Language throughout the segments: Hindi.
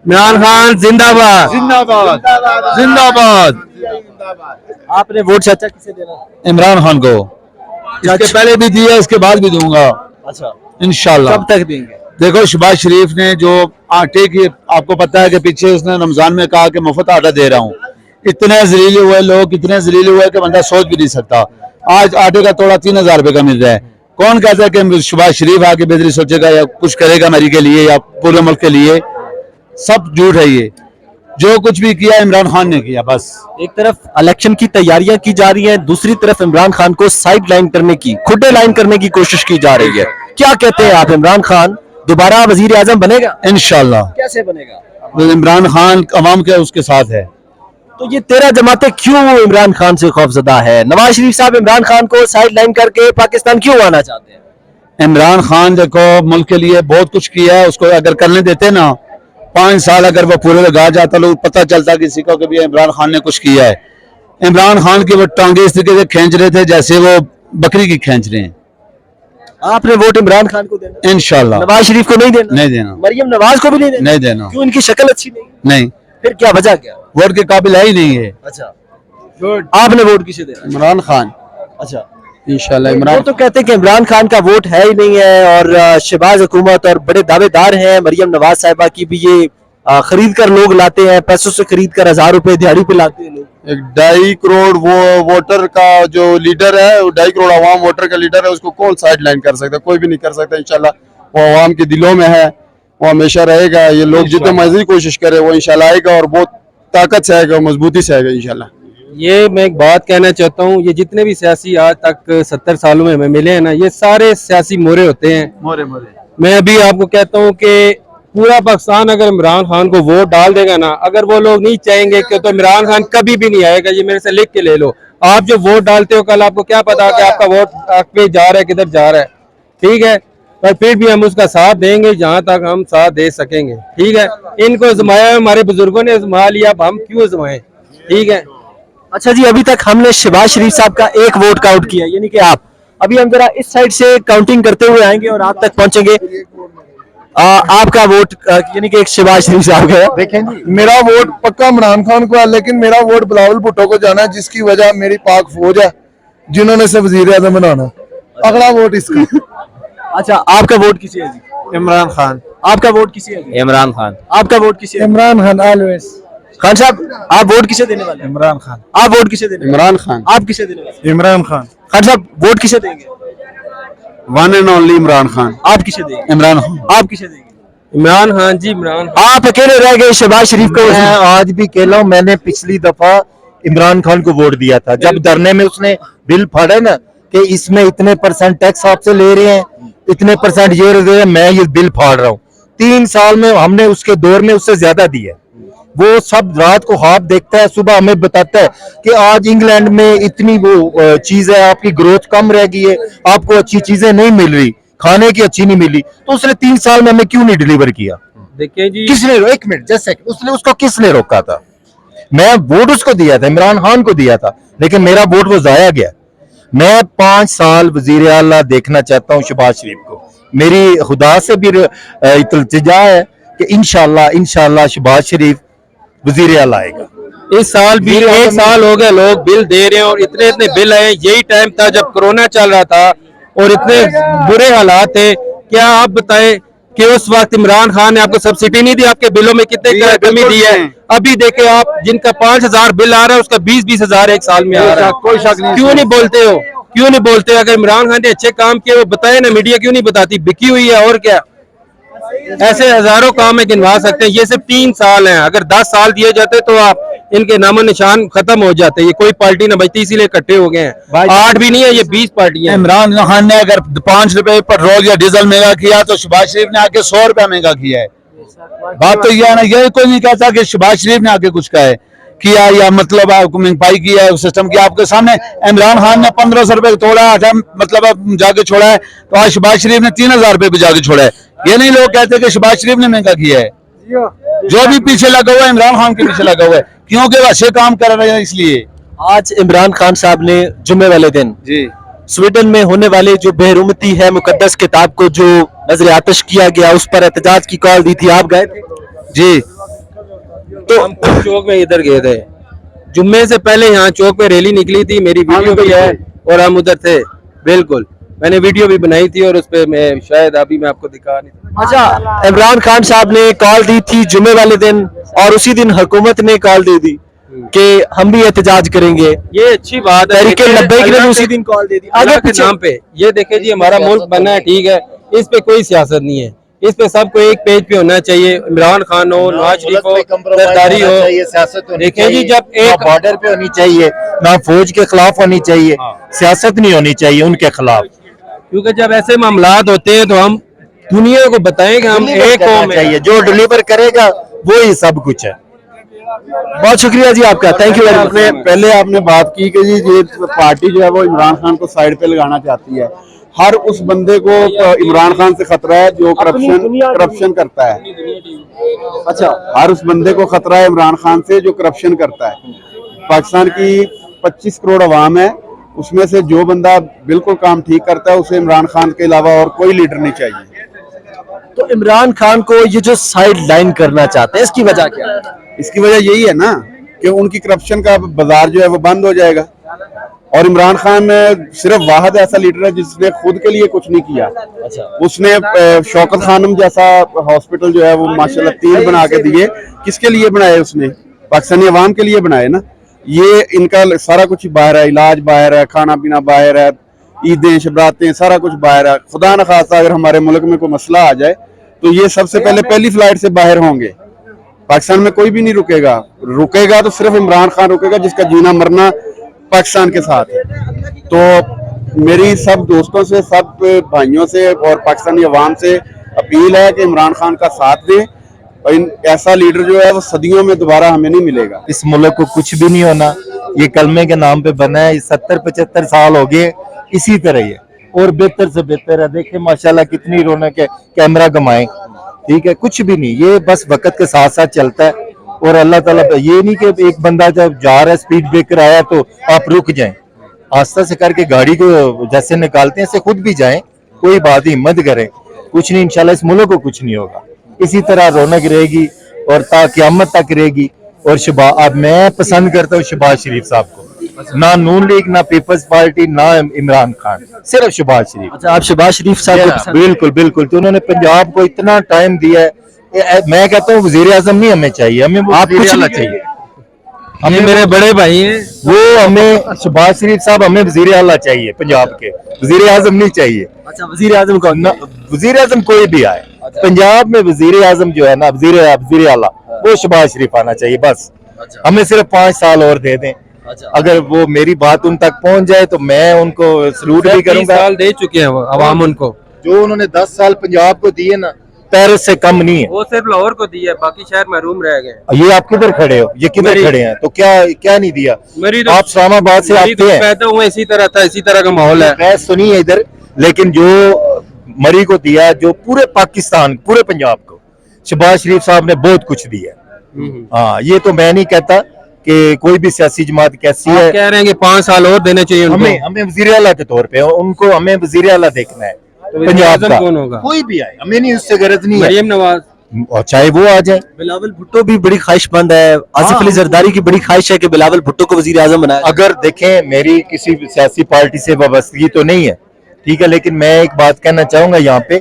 इमरान खान जिंदाबाद जिंदाबाद जिंदाबाद। आपने वोट चाचा किसे देना? इमरान खान को इसके पहले भी दिया, इसके बाद भी दूंगा अच्छा, इंशाल्लाह। कब तक देंगे? देखो शहबाज शरीफ ने जो आटे की, आपको पता है कि पीछे उसने रमजान में कहा कि मुफ्त आटा दे रहा हूँ, इतने जलील हुए लोग, इतने जलील हुए कि बंदा सोच भी नहीं सकता। आज आटे का तोड़ा 3000 रुपए का मिल रहा है। कौन कहता है कि शहबाज शरीफ आके बेहतरी सोचेगा या कुछ करेगा मेरी के लिए या पूरे मुल्क के लिए? सब झूठ है ये। जो कुछ भी किया इमरान खान ने किया बस। एक तरफ इलेक्शन की तैयारियां की जा रही हैं, दूसरी तरफ इमरान खान को साइड लाइन करने की, खुड्डे लाइन करने की कोशिश की जा रही है। क्या कहते हैं आप, इमरान खान दोबारा वजीर आजम बनेगा? इंशाल्लाह। कैसे बनेगा? तो इमरान खान अवाम के उसके साथ है। तो ये 13 जमातें क्यों इमरान खान से खौफजदा है? नवाज शरीफ साहब इमरान खान को साइड लाइन करके पाकिस्तान क्यों आना चाहते हैं? इमरान खान देखो मुल्क के लिए बहुत कुछ किया है, उसको अगर करने देते ना 5 साल अगर वो पूरे लगा जाता, लोग पता चलता किसी को कि भी इमरान खान ने कुछ किया है। इमरान खान की वो टांगे इस तरीके से खींच रहे थे जैसे वो बकरी की खींच रहे हैं। आपने वोट इमरान खान को देना? इंशाल्लाह। नवाज शरीफ को नहीं देना? नहीं देना। मरियम नवाज को भी नहीं देना? नहीं देना। क्यों, इनकी शक्ल अच्छी नहीं? नहीं, फिर क्या वजह क्या? वोट के काबिल है ही नहीं है। अच्छा, आपने वोट किसे देना? इमरान खान। अच्छा, इंशाल्लाह वो इमरान। तो कहते हैं कि इमरान खान का वोट है ही नहीं है और शहबाज हुकूमत और बड़े दावेदार हैं मरियम नवाज साहिबा की भी, ये खरीद कर लोग लाते हैं, पैसों से खरीद कर 1000 रुपए दिहाड़ी पे लाते हैं लोग। 2.5 करोड़ वो वोटर का जो लीडर है, 2.5 करोड़ आवाम वोटर का लीडर है, उसको कौन साइड लाइन कर सकता है? कोई भी नहीं कर सकता। इंशाल्लाह वो आवाम के दिलों में है, वो हमेशा रहेगा। ये लोग जितने मर्जी कोशिश करे वो इंशाल्लाह आएगा और बहुत ताकत से आएगा, मजबूती से आएगा इंशाल्लाह। ये मैं एक बात कहना चाहता हूँ, ये जितने भी सियासी आज तक 70 सालों में हमें मिले हैं ना, ये सारे सियासी मोरे होते हैं। मोरे मोरे। मैं अभी आपको कहता हूँ कि पूरा पाकिस्तान अगर इमरान खान को वोट डाल देगा ना, अगर वो लोग नहीं चाहेंगे कि तो इमरान खान कभी भी नहीं आएगा। ये मेरे से लिख के ले लो। आप जो वोट डालते हो, कल आपको क्या पता कि आपका वोट आप पे जा रहा है, किधर जा रहा है, ठीक है? पर फिर भी हम उसका साथ देंगे जहां तक हम साथ दे सकेंगे, ठीक है? इनको आजमाया, हमारे बुजुर्गों ने आजमा लिया, अब हम क्यों आजमाएं, ठीक है? अच्छा जी, अभी तक हमने शहबाज शरीफ साहब का एक वोट काउंट किया, यानी कि आप अभी हम जरा इस साइड से काउंटिंग करते हुए आएंगे और आप तक पहुंचेंगे। आपका वोट यानी कि एक शहबाज शरीफ साहब का है। देखें जी, मेरा वोट पक्का इमरान खान को है, लेकिन मेरा वोट बिलावल भुट्टो को जाना है, जिसकी वजह मेरी पाक फौज है जिन्होंने से वजीर आजम बनाना। अगला वोट इसका। अच्छा, आपका वोट किसे है जी? इमरान खान। आपका वोट किसे है जी? इमरान खान। आपका वोट किसे है? इमरान खान ऑलवेज। खान साहब, आप वोट किसे देने वाले हैं? इमरान खान। आप वोट किसे देने वाले हैं? इमरान खान। आप किसे देने वाले हैं? इमरान खान। खान साहब, वोट किसे देंगे? One and only Imran Khan. आप किसे देंगे? इमरान खान। आप किसे देंगे? इमरान खान जी, इमरान खान। आप अकेले रह गए शहबाज शरीफ को। मैं आज भी कह रहा हूँ, मैंने पिछली दफा इमरान खान को वोट दिया था जब धरने में उसने बिल फाड़ा ना कि इसमें इतने % टैक्स आपसे ले रहे हैं, इतने % ये दे रहे हैं, मैं ये बिल फाड़ रहा हूँ। 3 साल में हमने उसके दौर में उससे ज्यादा दिया। वो सब रात को ख्वाब देखता है, सुबह हमें बताता है कि आज इंग्लैंड में इतनी वो चीज है, आपकी ग्रोथ कम रह गई है, आपको अच्छी चीजें नहीं मिल रही, खाने की अच्छी नहीं मिली। तो उसने 3 साल में हमें क्यों नहीं डिलीवर किया? देखिए जी, किसने, एक मिनट जस्ट सेकंड, उसने उसको किसने रोका था? मैं वोट उसको दिया था, इमरान खान को दिया था, लेकिन मेरा वोट वो जाया गया। मैं 5 साल वजीर आला देखना चाहता हूँ शहबाज शरीफ को। मेरी खुदा से भी इल्तिजा है कि इंशाल्लाह शहबाज शरीफ वजीर आला आएगा। इस साल भी 1 साल हो गया लोग बिल दे रहे हैं और इतने इतने बिल आए। यही टाइम था जब कोरोना चल रहा था और इतने बुरे हालात थे। क्या आप बताएं कि उस वक्त इमरान खान ने आपको सब्सिडी नहीं दी? आपके बिलों में कितने कमी दी है? अभी देखे आप, जिनका 5000 बिल आ रहा है उसका 20-20 हजार एक साल में आ रहा है। कोई शक नहीं। क्यों नहीं बोलते हो? क्यों नहीं बोलते? अगर इमरान खान ने अच्छे काम किए वो बताए ना, मीडिया क्यों नहीं बताती? बिकी हुई है और क्या? ऐसे हजारों काम है गिनवा सकते हैं। ये सिर्फ 3 साल हैं, अगर 10 साल दिए जाते तो आप इनके नामो निशान खत्म हो जाते। ये कोई पार्टी ना बचती, इसीलिए इकट्ठे हो गए हैं। 8 भी नहीं है, ये 20 पार्टियां हैं। इमरान खान ने अगर 5 रुपए पेट्रोल या डीजल महंगा किया तो शहबाज शरीफ ने आके 100 रुपया महंगा किया है। बात तो यह है ना, ये कोई नहीं कहता कि शहबाज शरीफ ने आके कुछ कहा है किया या मतलब आपको महंगाई किया है सिस्टम की। आपके सामने इमरान खान ने 1500 रुपए तोड़ा है, मतलब जाके छोड़ा है, तो आज शहबाज शरीफ ने 3000 रुपए पे जाके छोड़ा है। ये नहीं लोग कहते कि शहबाज शरीफ ने महंगा किया है। जो भी पीछे लगा हुआ है इमरान खान के पीछे लगा हुआ है, क्योंकि वो अच्छे काम कर रहे हैं इसलिए। आज इमरान खान साहब ने जुम्मे वाले दिन जी स्वीडन में होने वाले जो बेहरूमती है मुकद्दस किताब को जो नजर आतिश किया गया, उस पर एहतजाज की कॉल दी थी। आप गए थे? जी, तो हम खुद चौक में इधर गए थे, जुम्मे से पहले यहाँ चौक पे रैली निकली थी, मेरी वीडियो भी है और हम उधर थे। बिल्कुल, मैंने वीडियो भी बनाई थी और उस पे मैं शायद अभी मैं आपको दिखा नहीं सकता। अच्छा, इमरान खान साहब ने कॉल दी थी जुम्मे वाले दिन और उसी दिन हुकूमत ने कॉल दे दी कि हम भी एहतजाज करेंगे। ये अच्छी बात है। तहरीक लब्बैक ने भी अल्लाह उसी के- दिन कॉल दे दी। अल्लाह आगे के पीछे नाम पे ये देखे जी, हमारा मुल्क बनना है, ठीक है, इस पे कोई सियासत नहीं है, इस पे सबको एक पेज पे होना चाहिए। इमरान खान हो, नवाज शरीफ हो, जरदारी हो, सियासत होनी देखें जी, जब ना एक बॉर्डर पे होनी चाहिए, ना फौज के खिलाफ होनी चाहिए, सियासत नहीं होनी चाहिए उनके खिलाफ। क्योंकि जब ऐसे मामलात होते हैं तो हम दुनिया को बताएं कि हम एक कौम है। चाहिए, जो डिलीवर करेगा वो ही सब कुछ है। बहुत शुक्रिया जी आपका, थैंक यू वेरी मच। पहले आपने बात की कि जी ये पार्टी जो है वो इमरान खान को साइड पे लगाना चाहती है। हर उस बंदे को इमरान खान से खतरा है जो करप्शन करता है। अच्छा, हर उस बंदे को खतरा है इमरान खान से जो करप्शन करता है। पाकिस्तान की 25 करोड़ आवाम है, उसमें से जो बंदा बिल्कुल काम ठीक करता है उसे इमरान खान के अलावा और कोई लीडर नहीं चाहिए। तो इमरान खान को ये जो साइड लाइन करना चाहते हैं, इसकी वजह क्या है? इसकी वजह यही है ना कि उनकी करप्शन का बाजार जो है वो बंद हो जाएगा। और इमरान खान सिर्फ वाहिद ऐसा लीडर है जिसने खुद के लिए कुछ नहीं किया। अच्छा, उसने शौकत खानम जैसा हॉस्पिटल जो है वो माशाल्लाह 3 बना के दिए। किसके लिए बनाए? उसने पाकिस्तानी अवाम के लिए बनाए ना। ये इनका सारा कुछ बाहर है, इलाज बाहर है, खाना पीना बाहर है, ईदें शबरातें सारा कुछ बाहर है। खुदा न खासा अगर हमारे मुल्क में कोई मसला आ जाए तो ये सबसे पहले पहली फ्लाइट से बाहर होंगे। पाकिस्तान में कोई भी नहीं रुकेगा तो सिर्फ इमरान खान रुकेगा जिसका जीना मरना पाकिस्तान के साथ है। तो मेरी सब दोस्तों से, सब भाइयों से और पाकिस्तानी अवाम से अपील है कि इमरान खान का साथ दें। और ऐसा लीडर जो है वो सदियों में दोबारा हमें नहीं मिलेगा। इस मुल्क को कुछ भी नहीं होना, ये कलमे के नाम पे बना है। 70-75 साल हो गए इसी तरह ही है और बेहतर से बेहतर है। देखे माशाल्लाह कितनी रौनक है, कैमरा घुमाए, ठीक है, कुछ भी नहीं, ये बस वक्त के साथ साथ चलता है। और अल्लाह ताला ये नहीं कि एक बंदा जब जा रहा है स्पीड ब्रेकर आया तो आप रुक जाएं, आस्ता से करके गाड़ी को जैसे निकालते हैं ऐसे खुद भी जाएं, कोई बात ही हिम्मत करें, कुछ नहीं, इंशाल्लाह इस मुल्क को कुछ नहीं होगा। इसी तरह रौनक रहेगी और ता क़यामत तक रहेगी। और अब मैं पसंद करता हूँ शहबाज शरीफ साहब को, ना नून लीग, ना पीपल्स पार्टी, ना इमरान खान, सिर्फ शहबाज शरीफ। अच्छा, आप शहबाज शरीफ साहब को पसंद- बिल्कुल बिल्कुल, तो उन्होंने पंजाब को इतना टाइम दिया है। मैं कहता हूँ वजीर आजम नहीं हमें चाहिए, हमें आप कुछ वज़ीर-ए-आला नहीं चाहिए। ये मेरे बड़े भाई हैं, वो हमें शहबाज शरीफ साहब हमें वजीर आला चाहिए, पंजाब के वजीर आजम नहीं चाहिए। अच्छा, वजीर आजम कौन? ना वजीर आजम कोई भी आए, पंजाब में वजीर आजम जो है ना, वजीर आला, वो शहबाज शरीफ आना चाहिए बस। हमें सिर्फ 5 साल और दे दें। अगर वो मेरी बात उन तक पहुंच जाए तो मैं उनको सलूट भी 30 करूंगा। साल दे चुके हैं वो अवाम उनको, जो उन्होंने 10 साल पंजाब को दिए ना, पेरिस से कम नहीं है। वो सिर्फ लाहौर को दिया है, बाकी शहर महरूम रह गए। ये आप किधर खड़े हो, ये किधर मेरी- खड़े हैं, तो क्या क्या नहीं दिया? मेरी तो आप इस्लामाबाद से मेरी आते तो हैं, पैदा हुआ इसी तरह था, इसी तरह का माहौल है। मैं सुनी है इधर, लेकिन जो मरी को दिया, जो पूरे पाकिस्तान, पूरे पंजाब को शहबाज शरीफ साहब ने बहुत कुछ दिया। हाँ, ये तो मैं नहीं कहता कि कोई भी सियासी जमात कैसी आप है। कह रहे हैं कि 5 साल और देने चाहिए उनको। हमें वजीर आला के तौर पे उनको, हमें वजीर आला देखना है तो वज़ीर पंजाब आज़म का। कौन होगा? कोई भी आए, हमें नहीं, उससे गरज नहीं है, मरियम नवाज। और चाहे वो आ जाए। बिलावल भुट्टो भी बड़ी ख्वाहिशमंद है। आसिफ अली जरदारी की बड़ी ख्वाहिश है कि बिलावल भुट्टो को वजीर आजम बनाया जाए। अगर देखें, मेरी किसी सियासी पार्टी से वाबस्तगी तो नहीं है, ठीक है, लेकिन मैं एक बात कहना चाहूंगा यहाँ पे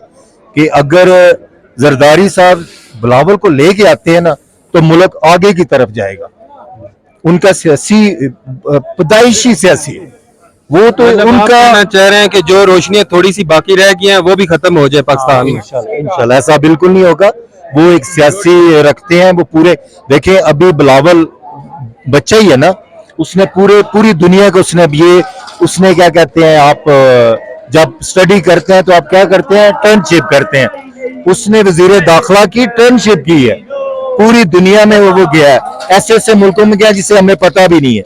कि अगर जरदारी साहब बिलावल को लेके आते हैं ना तो मुल्क आगे की तरफ जाएगा। उनका सियासी पैदाइशी सियासी है वो, तो मतलब आप उनका कहना चाह रहे हैं कि जो रोशनियां थोड़ी सी बाकी रह गई हैं वो भी खत्म हो जाए पाकिस्तान में। इंशाल्लाह ऐसा बिल्कुल नहीं होगा। वो एक सियासी रखते हैं, वो पूरे देखें, अभी बिलावल बच्चा ही है ना, उसने पूरी दुनिया को उसने क्या कहते हैं, आप जब स्टडी करते हैं तो आप क्या करते हैं, टर्नशिप करते हैं। उसने वजीर दाखिला की टर्नशिप की है, पूरी दुनिया में वो गया है, ऐसे ऐसे मुल्कों में गया जिसे हमें पता भी नहीं है।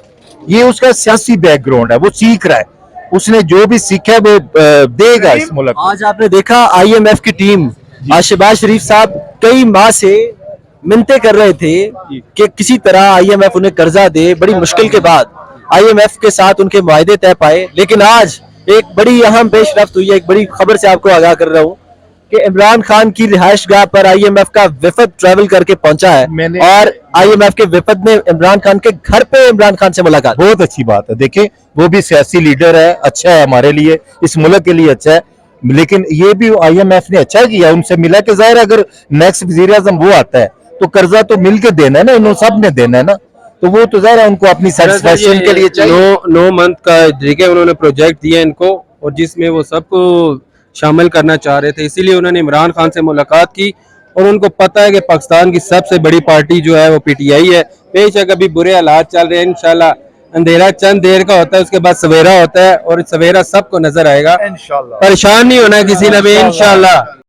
ये उसका सियासी बैकग्राउंड है, वो सीख रहा है, उसने जो भी सीखा है वो देगा इस मुल्क को। आज आपने देखा IMF की टीम, आज शहबाज शरीफ साहब कई माह से मिन्नतें कर रहे थे कि किसी तरह IMF उन्हें कर्जा दे। बड़ी मुश्किल के बाद IMF के साथ उनके मुआहदे तय पाए, लेकिन आज एक बड़ी अहम पेशरफ्त हुई है। एक बड़ी खबर से आपको आगाह कर रहा हूँ कि इमरान खान की रिहाइश गाह पर IMF का विफद ट्रैवल करके पहुंचा है और IMF के विफद ने इमरान खान के घर पे इमरान खान से मुलाकात। बहुत अच्छी बात है। देखिए वो भी सियासी लीडर है, अच्छा है हमारे लिए, इस मुल्क के लिए अच्छा है। लेकिन ये भी IMF ने अच्छा किया, उनसे मिला के जाहिर है अगर नेक्स्ट वजीर आजम वो आता है तो कर्जा तो मिल के देना है ना, इन्होंने सब ने देना है ना, तो वो तो जाहिर है उनको अपनी सेटिस्फेक्शन के लिए चाहिए। 9 मंथ का देखिए उन्होंने प्रोजेक्ट दिया इनको, और जिसमें वो सबको शामिल करना चाह रहे थे, इसीलिए उन्होंने इमरान खान से मुलाकात की। और उनको पता है कि पाकिस्तान की सबसे बड़ी पार्टी जो है वो PTI है। बेशक अभी बुरे हालात चल रहे हैं, इंशाल्लाह अंधेरा चंद देर का होता है, उसके बाद सवेरा होता है और सवेरा सबको नजर आएगा। परेशान नहीं होना किसी ने भी इंशाल्लाह।